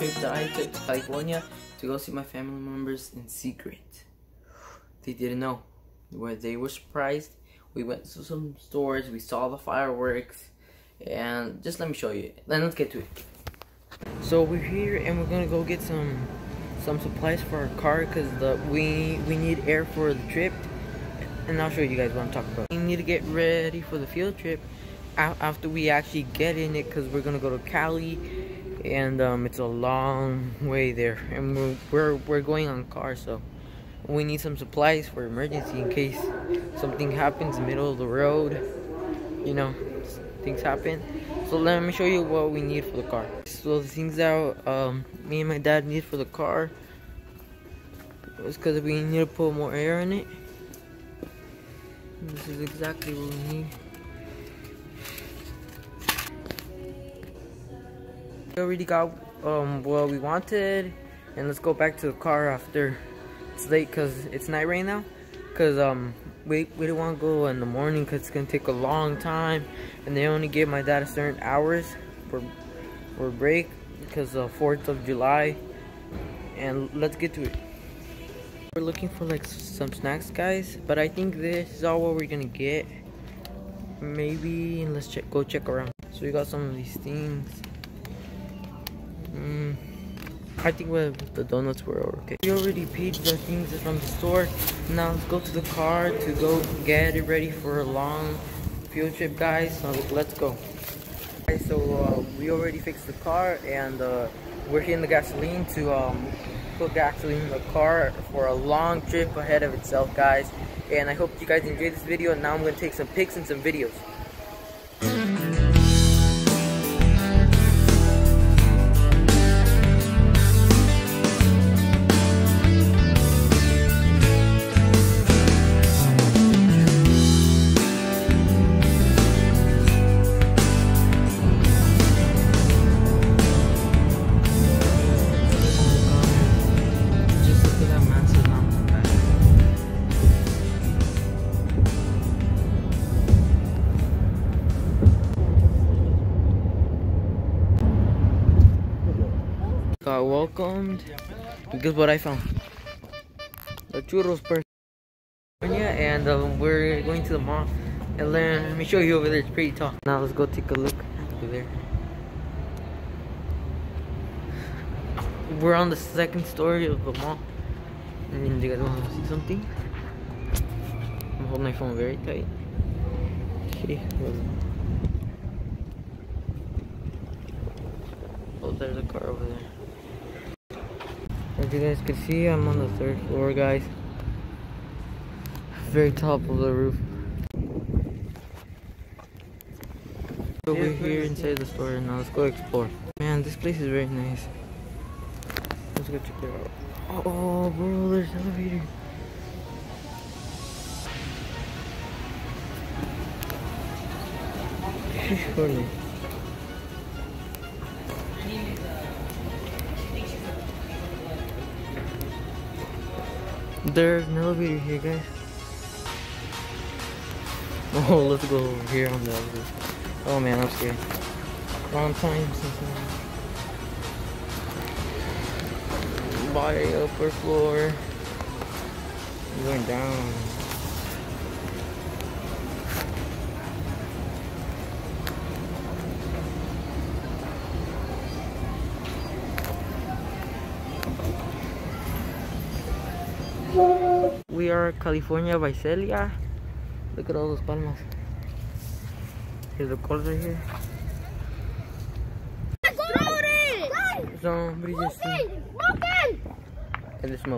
trip that I took to California to go see my family members in secret. They didn't know. They were surprised. We went to some stores, we saw the fireworks, and just let me show you. Then let's get to it. So we're here and we're gonna go get some supplies for our car because we need air for the trip. And I'll show you guys what I'm talking about. We need to get ready for the field trip after we actually get in it because we're gonna go to Cali, and it's a long way there, and we're going on car, so we need some supplies for emergency in case something happens in the middle of the road. You know, things happen. So let me show you what we need for the car. So the things that me and my dad need for the car is because we need to put more air in it. This is exactly what we need. We already got what we wanted, and let's go back to the car after it's late because it's night right now. Because we don't want to go in the morning because it's gonna take a long time, and they only give my dad a certain hours for break because of 4th of July. And let's get to it. We're looking for like some snacks, guys, but I think this is all what we're gonna get. Maybe let's go check around. So we got some of these things. I think the donuts were okay. We already paid the things from the store. Now let's go to the car to go get it ready for a long field trip, guys. So let's go. Okay, so we already fixed the car, and we're hitting the gasoline to put gasoline in the car for a long trip ahead of itself, guys. And I hope you guys enjoyed this video, and now I'm going to take some pics and some videos. Got welcomed because what I found, the churros person, and we're going to the mall, and let me show you over there. It's pretty tall. Now let's go take a look over there. We're on the 2nd story of the mall, and you guys want to see something? I'm holding my phone very tight. Okay. Oh, there's a car over there. As you guys can see, I'm on the 3rd floor, guys. Very top of the roof. So we're here inside the store, and now let's go explore. Man, this place is very nice. Let's go check it out. Oh, bro, there's an elevator. Surely. There's an elevator here, guys. Oh, let's go over here on the elevator. Oh man, I'm scared. Wrong time. By upper floor. I'm going down. We are California by Celia. Look at all those palmas. Here's the calls right here. Somebody just and the smoke.